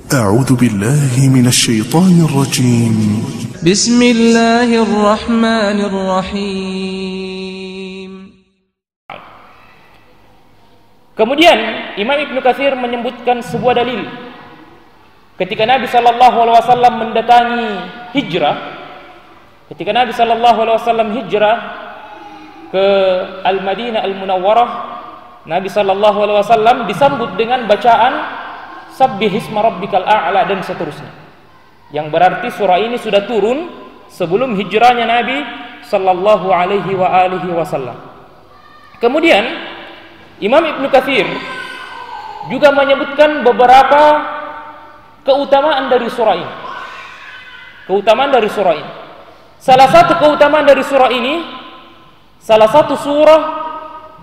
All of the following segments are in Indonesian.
أعوذ بالله من الشيطان الرجيم. بسم الله الرحمن الرحيم. Kemudian Imam Ibnu Katsir menyebutkan sebuah dalil ketika Nabi SAW mendatangi hijrah. Ketika Nabi SAW hijrah ke Al-Madinah Al-Munawwarah, Nabi SAW disambut dengan bacaan Sabbihisma rabbikal a'la dan seterusnya. Yang berarti surah ini sudah turun sebelum hijrahnya Nabi sallallahu alaihi wasallam. Kemudian Imam Ibnu Katsir juga menyebutkan beberapa keutamaan dari surah ini. Keutamaan dari surah ini. Salah satu keutamaan dari surah ini, salah satu surah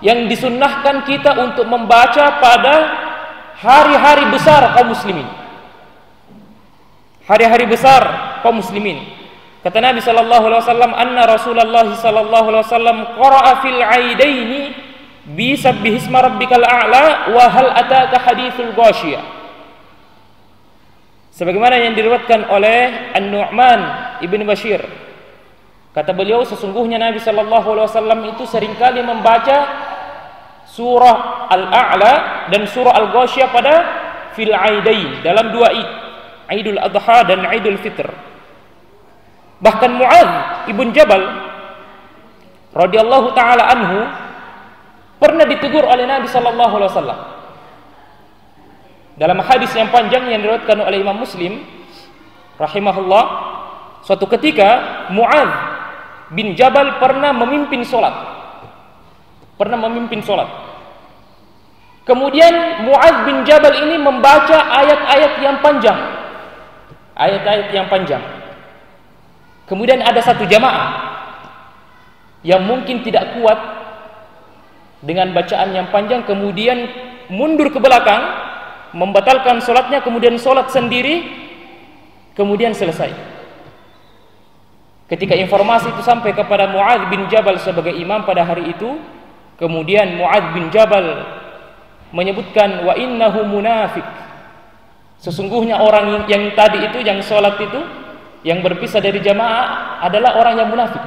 yang disunnahkan kita untuk membaca pada hari-hari besar kaum muslimin. Hari-hari besar kaum muslimin. Kata Nabi sallallahu alaihi wasallam, "Anna Rasulullah sallallahu alaihi wasallam qara'a fil 'aidaini bi sabbihisma rabbikal a'la wa hal ataka haditsul ghasyiyah." Sebagaimana yang diriwayatkan oleh An-Nu'man Ibn Bashir. Kata beliau, sesungguhnya Nabi sallallahu alaihi wasallam itu seringkali membaca surah Al-A'la dan surah Al-Ghasyiyah pada fil 'aidain, dalam dua Id, Idul Adha dan Idul Fitr. Bahkan Mu'adz ibn Jabal radhiyallahu taala anhu pernah ditegur oleh Nabi sallallahu alaihi wasallam. Dalam hadis yang panjang yang diriwayatkan oleh Imam Muslim rahimahullah, suatu ketika Mu'adz bin Jabal pernah memimpin salat. Kemudian Mu'adz bin Jabal ini membaca ayat-ayat yang panjang. Kemudian ada satu jamaah yang mungkin tidak kuat dengan bacaan yang panjang, kemudian mundur ke belakang, membatalkan sholatnya, kemudian sholat sendiri, kemudian selesai. Ketika informasi itu sampai kepada Mu'adz bin Jabal sebagai imam pada hari itu, kemudian Mu'adz bin Jabal menyebutkan, wa innahu munafik. Sesungguhnya orang yang tadi itu, yang sholat itu, yang berpisah dari jamaah adalah orang yang munafik,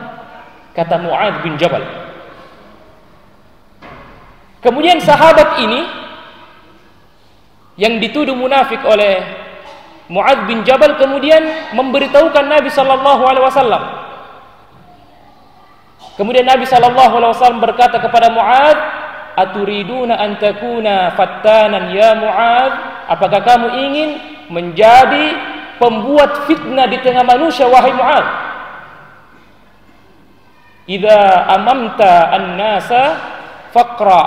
kata Mu'adz bin Jabal. Kemudian sahabat ini yang dituduh munafik oleh Mu'adz bin Jabal kemudian memberitahukan Nabi sallallahu alaihi wasallam. Kemudian Nabi sallallahu alaihi wasallam berkata kepada Mu'adz, "Aturiduna an takuna fattanan ya Mu'adz? Apakah kamu ingin menjadi pembuat fitnah di tengah manusia wahai Mu'adz? Idza amamta an-nasa faqra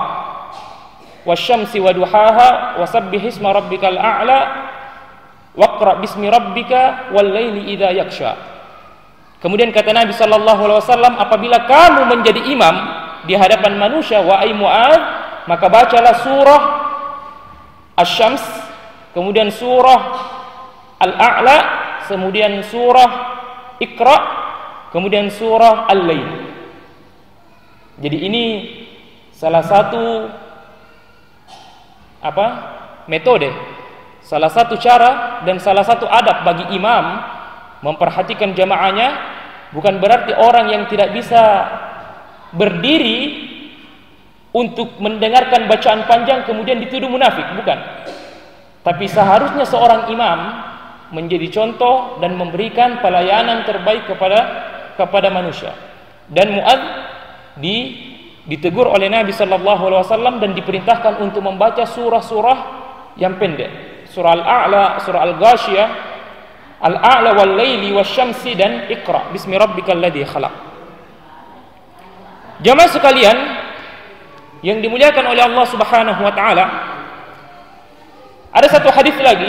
wasyamsi waduhaha wasabbihisma rabbikal a'la waqra bismi rabbika wal laili idza yaksha." Kemudian kata Nabi sallallahu alaihi wasallam, apabila kamu menjadi imam di hadapan manusia wahai Mu'adz, maka bacalah surah Asy-Syams, kemudian surah Al-A'la, kemudian surah Iqra, kemudian surah Al-Lail. Jadi ini salah satu metode, salah satu cara dan salah satu adab bagi imam memperhatikan jamaahnya. Bukan berarti orang yang tidak bisa berdiri untuk mendengarkan bacaan panjang kemudian dituduh munafik, bukan. Tapi seharusnya seorang imam menjadi contoh dan memberikan pelayanan terbaik kepada manusia. Dan Mu'adz ditegur oleh Nabi sallallahu alaihi wasallam dan diperintahkan untuk membaca surah-surah yang pendek. Surah Al-A'la, surah Al-Ghasyiyah, Al-A'la wal laili wasyamsi dan Iqra bismi rabbikal ladzi khalaq. Jamaah sekalian yang dimuliakan oleh Allah Subhanahu wa taala, ada satu hadis lagi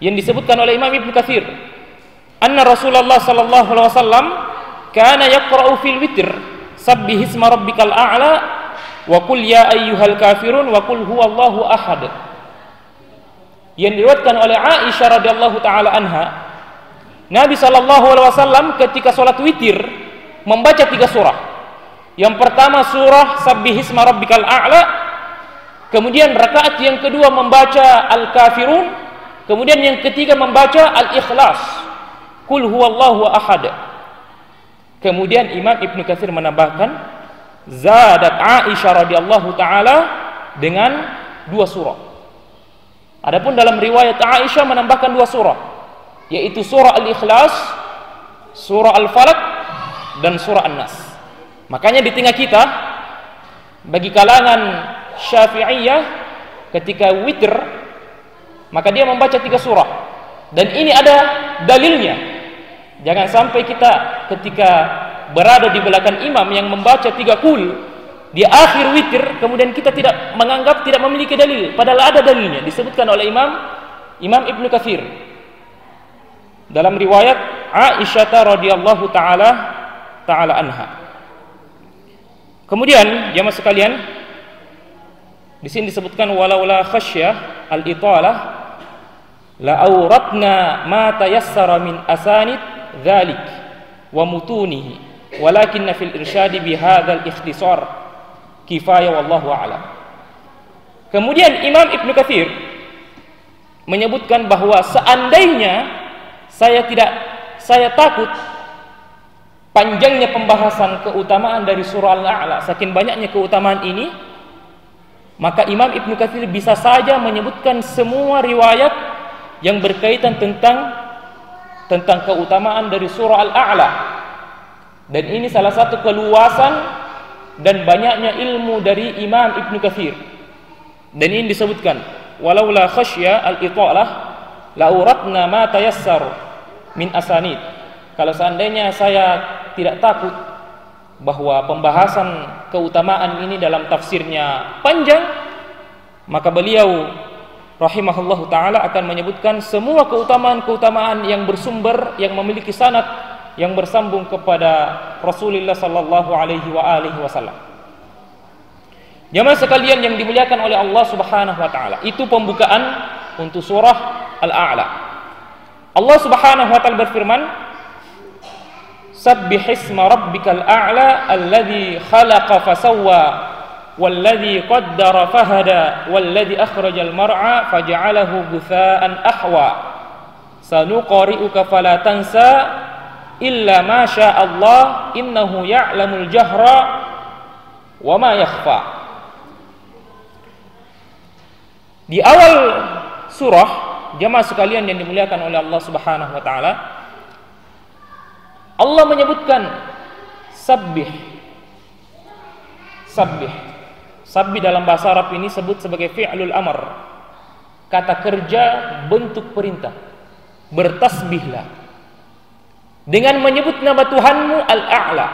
yang disebutkan oleh Imam Ibnu Katsir, anna Rasulullah sallallahu alaihi wasallam kana yaqra'u fil witr sabbihisma rabbikal a'la wa qul ya ayyuhal kafirun wa qul huwallahu ahad. Yang diriwayatkan oleh Aisyah radhiyallahu taala anha, Nabi sallallahu alaihi wasallam ketika salat witir membaca 3 surah. Yang pertama surah Sabbihisma rabbikal a'la, kemudian rakaat yang kedua membaca Al-Kafirun, Kemudian yang ketiga membaca Al-Ikhlas, Qul huwallahu ahad. Kemudian Imam Ibnu Katsir menambahkan, zadat Aisyah radhiyallahu taala dengan 2 surah. Adapun dalam riwayat Aisyah menambahkan 2 surah, yaitu surah Al-Ikhlas, surah Al-Falaq, dan surah An-Nas. Makanya di tengah kita, bagi kalangan Syafi'iyah, ketika witir maka dia membaca 3 surah, dan ini ada dalilnya. Jangan sampai kita ketika berada di belakang imam yang membaca 3 qul di akhir witir, kemudian kita tidak menganggap tidak memiliki dalil, padahal ada dalilnya. Disebutkan oleh Imam Ibnu Katsir dalam riwayat Aisyah radhiyallahu taala anha. Kemudian jemaah sekalian, di sini disebutkan walaula khasyah al-italah la auratna ma tayassara min asanid dzalik wa mutunihi walakinna fil irsyadi bi hadzal ikhtisar kifayah wallahu a'lam. Kemudian Imam Ibnu Katsir menyebutkan bahwa seandainya saya takut panjangnya pembahasan keutamaan dari surah Al-A'la, saking banyaknya keutamaan ini, maka Imam Ibnu Katsir bisa saja menyebutkan semua riwayat yang berkaitan tentang keutamaan dari surah Al-A'la. Dan ini salah satu keluasan dan banyaknya ilmu dari Imam Ibnu Katsir. Dan ini disebutkan walaula khasyya al-italah la uratna ma tayassar min asanid. Kalau seandainya saya tidak takut bahwa pembahasan keutamaan ini dalam tafsirnya panjang, maka beliau rahimahullahu ta'ala akan menyebutkan semua keutamaan-keutamaan yang bersumber, yang memiliki sanad, yang bersambung kepada Rasulullah sallallahu alaihi wasallam. Jamaah sekalian yang dimuliakan oleh Allah subhanahu wa ta'ala, itu pembukaan untuk surah Al-A'la. Allah subhanahu wa ta'ala berfirman, Sabbihisma rabbikal a'la alladhi khalaqa fasawwa والذي قدر فهدى والذي أخرج المرعى فجعله غثاء أحوى سنقرئك فلا تنسى إلا ما شاء الله إنه يعلم الجهر وما يخفى. Di awal surah, jemaah sekalian yang dimuliakan oleh Allah Subhanahu wa taala, Allah menyebutkan sabbih. Sabbih dalam bahasa Arab ini sebut sebagai fi'lul amr, kata kerja bentuk perintah. Bertasbihlah dengan menyebut nama Tuhanmu Al-A'la.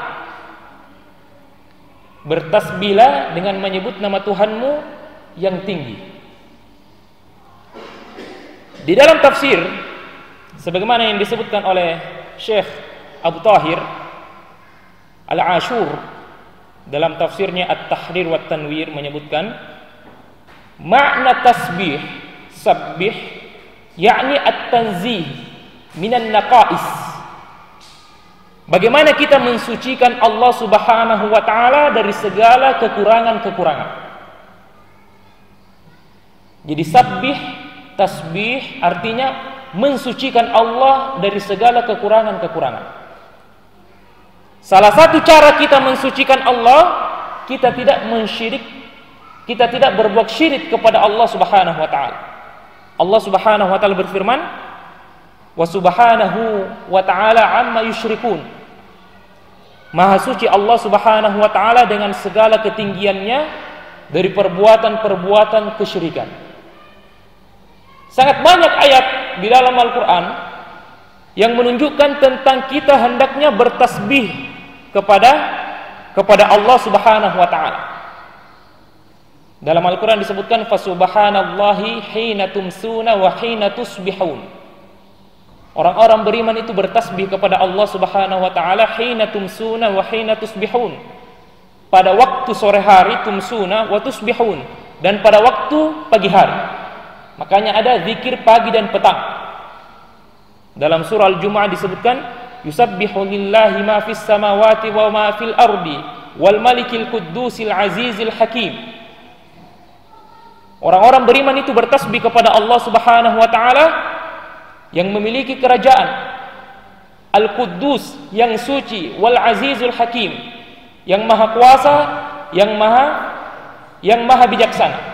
Bertasbihlah dengan menyebut nama Tuhanmu yang tinggi. Di dalam tafsir, sebagaimana yang disebutkan oleh Syekh Abu Tahir Al-Ashur dalam tafsirnya At-Tahrir wa Tanwir menyebutkan makna tasbih, sabbih, yakni at-tanzih minan naqais. Bagaimana kita mensucikan Allah Subhanahu wa taala dari segala kekurangan-kekurangan. Jadi sabbih, tasbih artinya mensucikan Allah dari segala kekurangan-kekurangan. Salah satu cara kita mensucikan Allah, kita tidak mensyirik, kita tidak berbuat syirik kepada Allah Subhanahu wa taala. Allah Subhanahu wa taala berfirman, "Wa subhanahu wa ta'ala amma yusyrikun." Maha suci Allah Subhanahu wa taala dengan segala ketinggiannya dari perbuatan-perbuatan kesyirikan. Sangat banyak ayat di dalam Al-Qur'an yang menunjukkan tentang kita hendaknya bertasbih kepada Allah Subhanahu wa taala. Dalam Al-Qur'an disebutkan fasubhanallahi hina tumsuna wa hina tusbihun. Orang-orang beriman itu bertasbih kepada Allah Subhanahu wa taala hina tumsuna wa hina tusbihun. Pada waktu sore hari tumsuna wa tusbihun, dan pada waktu pagi hari. Makanya ada zikir pagi dan petang. Dalam surah Al-Jumu'ah disebutkan yusabbihu lillahi ma fis samawati wa ma fil ardi wal malikil quddusil azizil hakim. Orang-orang beriman itu bertasbih kepada Allah Subhanahu wa taala yang memiliki kerajaan, Al-Quddus, yang suci, wal Azizul Hakim, yang maha kuasa, yang maha bijaksana.